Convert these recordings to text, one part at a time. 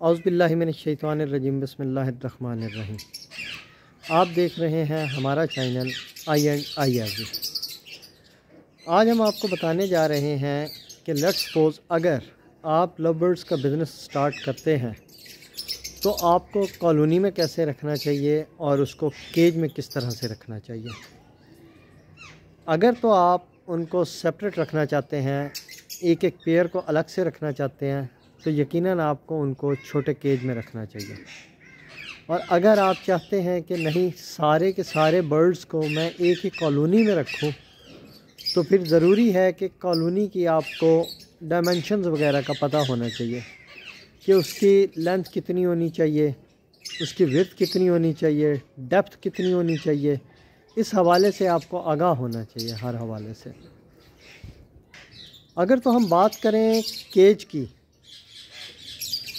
औज़ुबिल्लाहि मिनश्शैतानिर्रजीम बिस्मिल्लाहिर्रहमानिर्रहीम। आप देख रहे हैं हमारा चैनल I&I एग्री। आज हम आपको बताने जा रहे हैं कि लेट्स सपोज़ अगर आप लव बर्ड्स का बिज़नेस स्टार्ट करते हैं तो आपको कॉलोनी में कैसे रखना चाहिए और उसको केज में किस तरह से रखना चाहिए। अगर तो आप उनको सेपरेट रखना चाहते हैं, एक एक पेयर को अलग से रखना चाहते हैं, तो यकीनन आपको उनको छोटे केज में रखना चाहिए। और अगर आप चाहते हैं कि नहीं सारे के सारे बर्ड्स को मैं एक ही कॉलोनी में रखूं, तो फिर ज़रूरी है कि कॉलोनी की आपको डायमेंशंस वगैरह का पता होना चाहिए कि उसकी लेंथ कितनी होनी चाहिए, उसकी विड्थ कितनी होनी चाहिए, डेप्थ कितनी होनी चाहिए। इस हवाले से आपको आगाह होना चाहिए हर हवाले से। अगर तो हम बात करें केज की,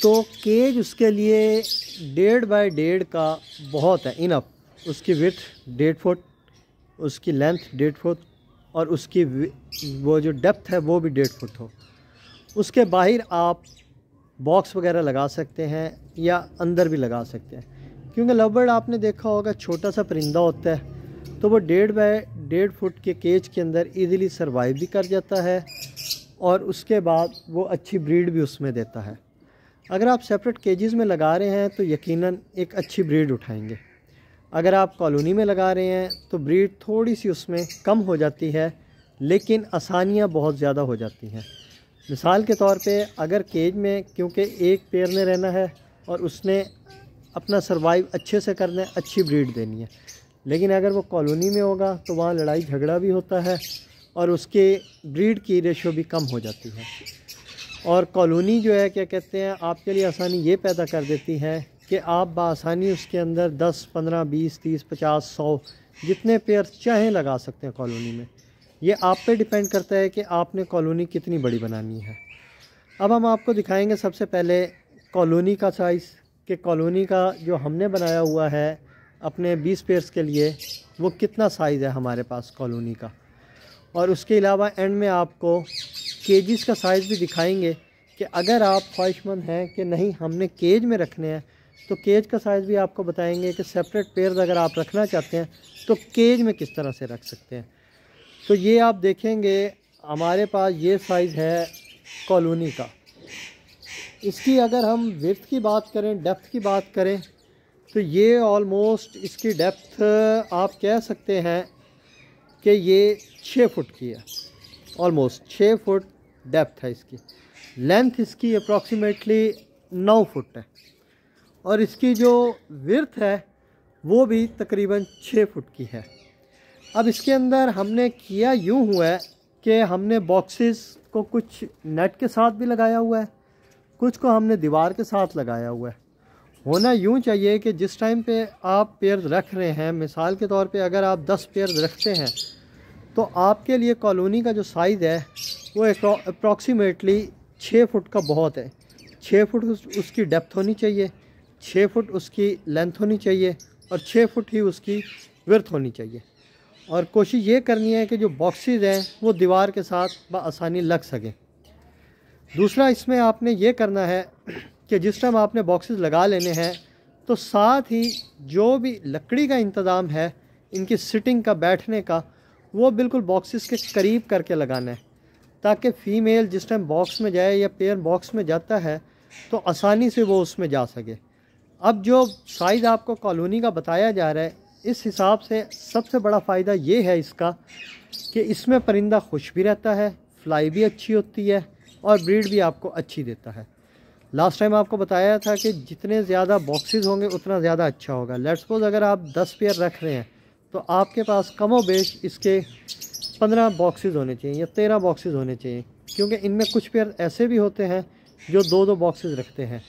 तो केज उसके लिए 1.5 बाई 1.5 का बहुत है, इनफ। उसकी विड्थ 1.5 फुट, उसकी लेंथ 1.5 फुट और उसकी वो जो डेप्थ है वो भी 1.5 फुट हो। उसके बाहर आप बॉक्स वगैरह लगा सकते हैं या अंदर भी लगा सकते हैं, क्योंकि लव बर्ड आपने देखा होगा छोटा सा परिंदा होता है, तो वो 1.5 बाई 1.5 फुट के केज के अंदर इजीली सरवाइव भी कर जाता है और उसके बाद वो अच्छी ब्रीड भी उसमें देता है। अगर आप सेपरेट केजेस में लगा रहे हैं तो यकीनन एक अच्छी ब्रीड उठाएंगे। अगर आप कॉलोनी में लगा रहे हैं तो ब्रीड थोड़ी सी उसमें कम हो जाती है, लेकिन आसानियाँ बहुत ज़्यादा हो जाती हैं। मिसाल के तौर पे अगर केज में, क्योंकि एक पेयर ने रहना है और उसने अपना सर्वाइव अच्छे से करना है, अच्छी ब्रीड देनी है, लेकिन अगर वो कॉलोनी में होगा तो वहाँ लड़ाई झगड़ा भी होता है और उसके ब्रीड की रेशो भी कम हो जाती है। और कॉलोनी जो है क्या कहते हैं, आपके लिए आसानी ये पैदा कर देती है कि आप बआसानी उसके अंदर 10, 15, 20, 30, 50, 100 जितने पेयर चाहें लगा सकते हैं कॉलोनी में। ये आप पे डिपेंड करता है कि आपने कॉलोनी कितनी बड़ी बनानी है। अब हम आपको दिखाएंगे सबसे पहले कॉलोनी का साइज़, कि कॉलोनी का जो हमने बनाया हुआ है अपने 20 पेयर्स के लिए वो कितना साइज़ है हमारे पास कॉलोनी का। और उसके अलावा एंड में आपको केजेस का साइज़ भी दिखाएंगे कि अगर आप ख्वाहिशमंद हैं कि नहीं हमने केज में रखने हैं, तो केज का साइज़ भी आपको बताएंगे कि सेपरेट पेयर्स अगर आप रखना चाहते हैं तो केज में किस तरह से रख सकते हैं। तो ये आप देखेंगे हमारे पास ये साइज़ है कॉलोनी का। इसकी अगर हम विड्थ की बात करें, डेप्थ की बात करें, तो ये ऑलमोस्ट इसकी डेप्थ आप कह सकते हैं कि ये 6 फुट की है। ऑलमोस्ट 6 फुट डेप्थ है इसकी। लेंथ इसकी अप्रॉक्सीमेटली 9 फुट है और इसकी जो विड्थ है वो भी तकरीबन 6 फुट की है। अब इसके अंदर हमने किया यूँ हुआ है कि हमने बॉक्सेस को कुछ नेट के साथ भी लगाया हुआ है, कुछ को हमने दीवार के साथ लगाया हुआ है। होना यूँ चाहिए कि जिस टाइम पे आप पेयर्स रख रहे हैं, मिसाल के तौर पे अगर आप 10 पेयर्स रखते हैं तो आपके लिए कॉलोनी का जो साइज़ है वो अप्रॉक्सीमेटली 6 फुट का बहुत है। 6 फुट उसकी डेप्थ होनी चाहिए, 6 फुट उसकी लेंथ होनी चाहिए और 6 फुट ही उसकी विड्थ होनी चाहिए। और कोशिश ये करनी है कि जो बॉक्सेस हैं वो दीवार के साथ बआसानी लग सकें। दूसरा इसमें आपने ये करना है कि जिस टाइम आपने बॉक्सेस लगा लेने हैं तो साथ ही जो भी लकड़ी का इंतज़ाम है इनकी सिटिंग का, बैठने का, वो बिल्कुल बॉक्सेस के करीब करके लगाना है, ताकि फ़ीमेल जिस टाइम बॉक्स में जाए या पेयर बॉक्स में जाता है तो आसानी से वो उसमें जा सके। अब जो साइज़ आपको कॉलोनी का बताया जा रहा है, इस हिसाब से सबसे बड़ा फ़ायदा ये है इसका कि इसमें परिंदा खुश भी रहता है, फ्लाई भी अच्छी होती है और ब्रीड भी आपको अच्छी देता है। लास्ट टाइम आपको बताया था कि जितने ज़्यादा बॉक्सेस होंगे उतना ज़्यादा अच्छा होगा। लेट्स सपोज अगर आप 10 पेयर रख रहे हैं तो आपके पास कमो बेश इसके 15 बॉक्सेस होने चाहिए या 13 बॉक्सेस होने चाहिए, क्योंकि इनमें कुछ पेयर ऐसे भी होते हैं जो 2-2 बॉक्सेस रखते हैं।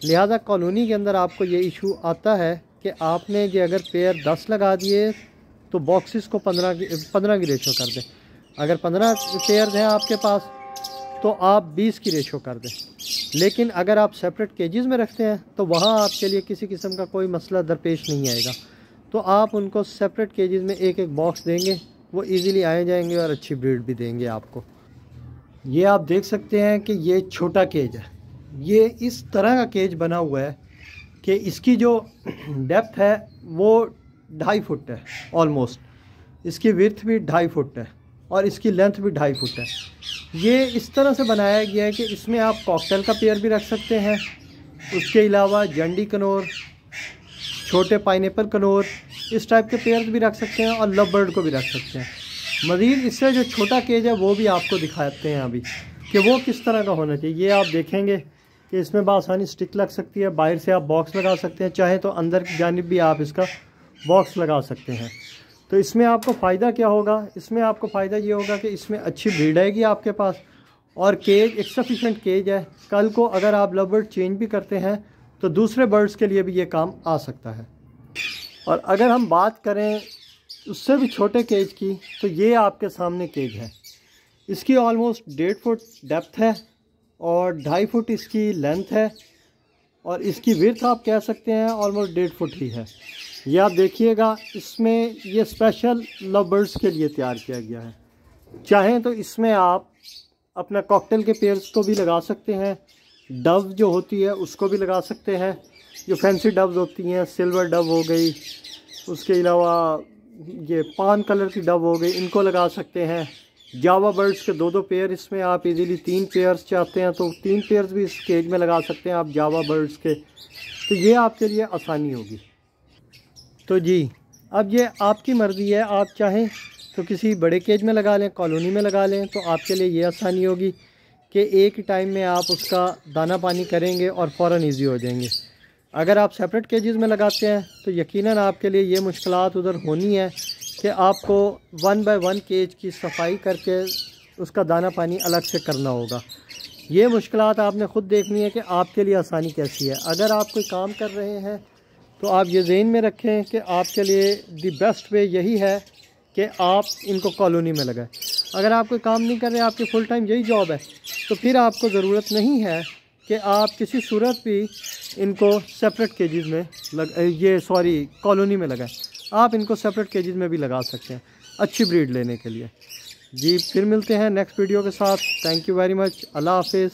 लिहाजा कॉलोनी के अंदर आपको ये इशू आता है कि आपने जो अगर पेयर 10 लगा दिए तो बॉक्सेस को 15 की रेशो कर दें। अगर 15 पेयर हैं आपके पास तो आप 20 की रेशो कर दें। लेकिन अगर आप सेपरेट केजेस में रखते हैं तो वहाँ आपके लिए किसी किस्म का कोई मसला दरपेश नहीं आएगा। तो आप उनको सेपरेट केजेस में एक एक बॉक्स देंगे, वो इजीली आए जाएंगे और अच्छी ब्रीड भी देंगे आपको। ये आप देख सकते हैं कि ये छोटा केज है, ये इस तरह का केज बना हुआ है कि इसकी जो डेप्थ है वो 2.5 फुट है ऑलमोस्ट, इसकी विड्थ भी 2.5 फुट है और इसकी लेंथ भी 2.5 फुट है। ये इस तरह से बनाया गया है कि इसमें आप कॉकटेल का पेयर भी रख सकते हैं, उसके अलावा जंडी कनोर, छोटे पाइनएप्पल कनोर, इस टाइप के पेयर भी रख सकते हैं और लव बर्ड को भी रख सकते हैं। मज़ीद इससे जो छोटा केज है वो भी आपको दिखाते हैं अभी कि वो किस तरह का होना चाहिए। ये आप देखेंगे कि इसमें बआसानी स्टिक लग सकती है, बाहर से आप बॉक्स लगा सकते हैं, चाहे तो अंदर की जानिब भी आप इसका बॉक्स लगा सकते हैं। तो इसमें आपको फ़ायदा क्या होगा? इसमें आपको फ़ायदा ये होगा कि इसमें अच्छी ब्रीड आएगी आपके पास और केज एक सफिशेंट केज है। कल को अगर आप लव बर्ड चेंज भी करते हैं तो दूसरे बर्ड्स के लिए भी ये काम आ सकता है। और अगर हम बात करें उससे भी छोटे केज की, तो ये आपके सामने केज है। इसकी ऑलमोस्ट 1.5 फुट डेप्थ है और 2.5 फुट इसकी लेंथ है और इसकी विड्थ आप कह सकते हैं ऑलमोस्ट 1.5 फुट ही है। ये आप देखिएगा, इसमें ये स्पेशल लव बर्ड्स के लिए तैयार किया गया है। चाहें तो इसमें आप अपना कॉकटेल के पेयर्स को भी लगा सकते हैं, डव जो होती है उसको भी लगा सकते हैं, जो फैंसी डव्स होती हैं, सिल्वर डव हो गई, उसके अलावा ये पान कलर की डव हो गई, इनको लगा सकते हैं। जावा बर्ड्स के 2-2 पेयर, इसमें आप इजीली 3 पेयर्स चाहते हैं तो 3 पेयर्स भी इस केज में लगा सकते हैं आप जावा बर्ड्स के। तो ये आपके लिए आसानी होगी। तो जी अब ये आपकी मर्ज़ी है, आप चाहें तो किसी बड़े केज में लगा लें, कॉलोनी में लगा लें, तो आपके लिए ये आसानी होगी कि एक ही टाइम में आप उसका दाना पानी करेंगे और फ़ौरन ईजी हो जाएंगे। अगर आप सेपरेट केजेस में लगाते हैं तो यकीनन आपके लिए ये मुश्किलात उधर होनी है कि आपको 1 बाय 1 केज की सफाई करके उसका दाना पानी अलग से करना होगा। ये मुश्किलात आपने ख़ुद देखनी है कि आपके लिए आसानी कैसी है। अगर आप कोई काम कर रहे हैं तो आप ये ज़हन में रखें कि आपके लिए दी बेस्ट वे यही है कि आप इनको कॉलोनी में लगाएं। अगर आप कोई काम नहीं कर रहे, आपकी फुल टाइम यही जॉब है, तो फिर आपको ज़रूरत नहीं है कि आप किसी सूरत भी इनको सेपरेट केजेस में कॉलोनी में लगाएं। आप इनको सेपरेट केजेस में भी लगा सकते हैं अच्छी ब्रीड लेने के लिए। जी फिर मिलते हैं नेक्स्ट वीडियो के साथ। Thank you very much. अल्लाह हाफिज़।